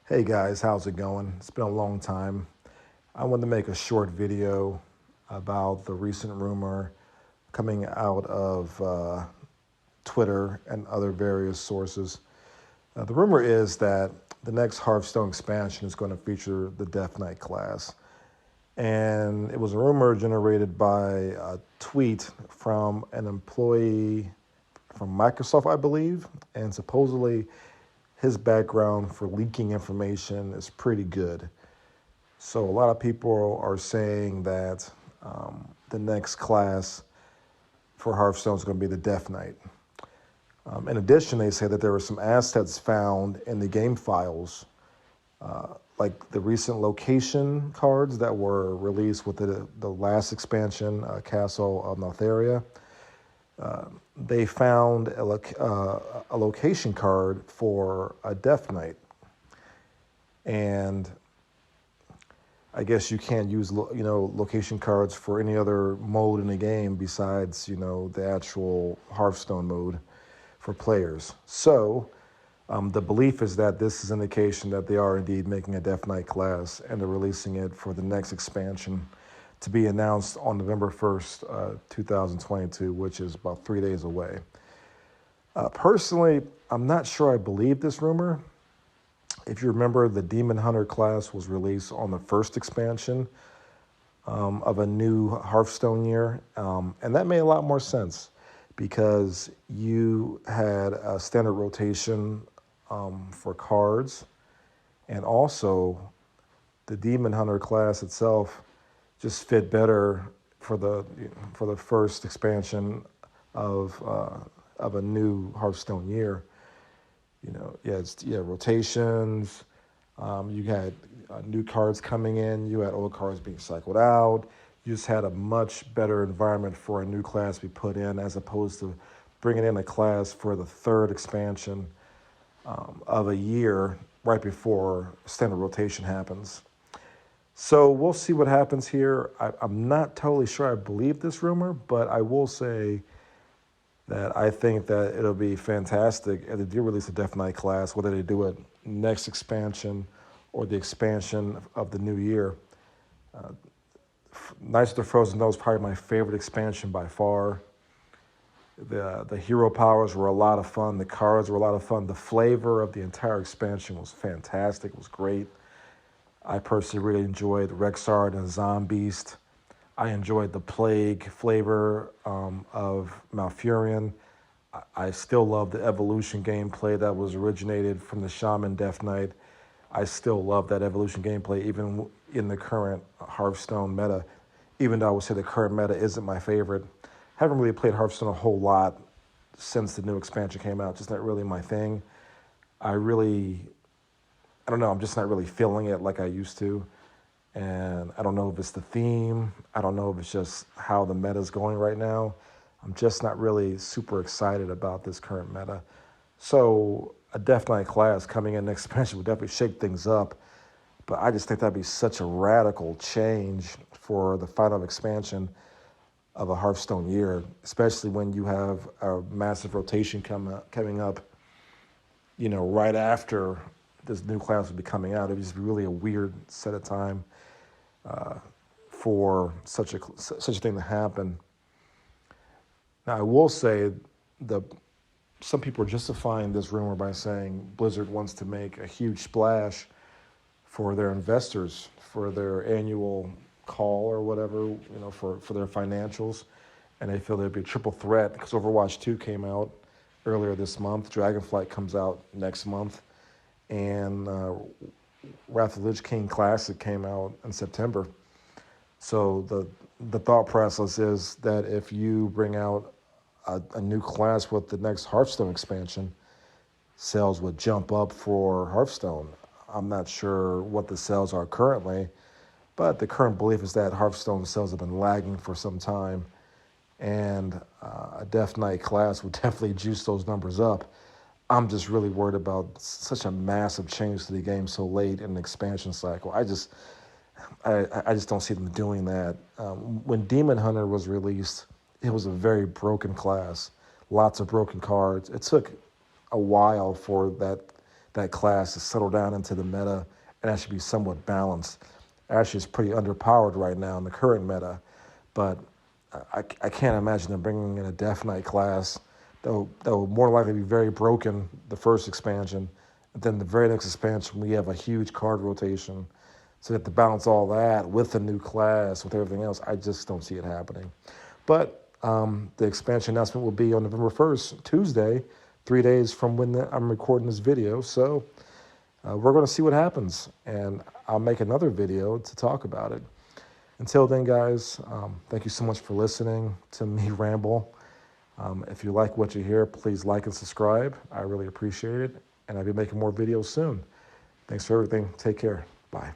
Hey guys, how's it going? It's been a long time. I wanted to make a short video about the recent rumor coming out of Twitter and other various sources. The rumor is that the next Hearthstone expansion is going to feature the Death Knight class. And it was a rumor generated by a tweet from an employee from Microsoft, I believe, and supposedly his background for leaking information is pretty good. So a lot of people are saying that the next class for Hearthstone is going to be the Death Knight. In addition, they say that there were some assets found in the game files, like the recent location cards that were released with the last expansion, Castle of Northaria. They found a location card for a Death Knight. And I guess you can't use location cards for any other mode in the game besides the actual Hearthstone mode for players. So the belief is that this is an indication that they are indeed making a Death Knight class and they're releasing it for the next expansion to be announced on November 1st, 2022, which is about 3 days away. Personally, I'm not sure I believe this rumor. If you remember, the Demon Hunter class was released on the first expansion of a new Hearthstone year, and that made a lot more sense because you had a standard rotation for cards, and also the Demon Hunter class itself just fit better for the first expansion of a new Hearthstone year. Rotations. You had new cards coming in. You had old cards being cycled out. You just had a much better environment for a new class to be put in, as opposed to bringing in a class for the third expansion of a year right before standard rotation happens. So we'll see what happens here. I'm not totally sure I believe this rumor, but I will say that I think that it'll be fantastic if they do release a Death Knight class, whether they do it next expansion or the expansion of the new year. Knights of the Frozen Throne is probably my favorite expansion by far. The hero powers were a lot of fun. The cards were a lot of fun. The flavor of the entire expansion was fantastic. It was great. I personally really enjoyed Rexard and Zombeast. I enjoyed the Plague flavor of Malfurion. I still love the evolution gameplay that was originated from the Shaman Death Knight. I still love that evolution gameplay, even in the current Hearthstone meta, even though I would say the current meta isn't my favorite. Haven't really played Hearthstone a whole lot since the new expansion came out. Just not really my thing. I don't know, I'm just not really feeling it like I used to. And I don't know if it's the theme. I don't know if it's just how the meta is going right now. I'm just not really super excited about this current meta. So a Death Knight class coming in next expansion would definitely shake things up. But I just think that'd be such a radical change for the final expansion of a Hearthstone year, especially when you have a massive rotation coming up, right after this new class will be coming out. It would just be really a weird set of time for such a thing to happen. Now, I will say some people are justifying this rumor by saying Blizzard wants to make a huge splash for their investors, for their annual call or whatever, for their financials. And they feel there'd be a triple threat because Overwatch 2 came out earlier this month. Dragonflight comes out next month. And Wrath of the Lich King Classic came out in September. So the thought process is that if you bring out a new class with the next Hearthstone expansion, sales would jump up for Hearthstone. I'm not sure what the sales are currently, but the current belief is that Hearthstone sales have been lagging for some time, and a Death Knight class would definitely juice those numbers up. I'm just really worried about such a massive change to the game so late in the expansion cycle. I just don't see them doing that. When Demon Hunter was released, it was a very broken class, lots of broken cards. It took a while for that that class to settle down into the meta and actually be somewhat balanced. Actually, it's pretty underpowered right now in the current meta, but I can't imagine them bringing in a Death Knight class that will more likely be very broken the first expansion. And then the very next expansion, we have a huge card rotation. So you have to balance all that with the new class, with everything else. I just don't see it happening. But the expansion announcement will be on November 1st, Tuesday, 3 days from when I'm recording this video. So we're going to see what happens. And I'll make another video to talk about it. Until then, guys, thank you so much for listening to me ramble. If you like what you hear, please like and subscribe. I really appreciate it. And I'll be making more videos soon. Thanks for everything. Take care. Bye.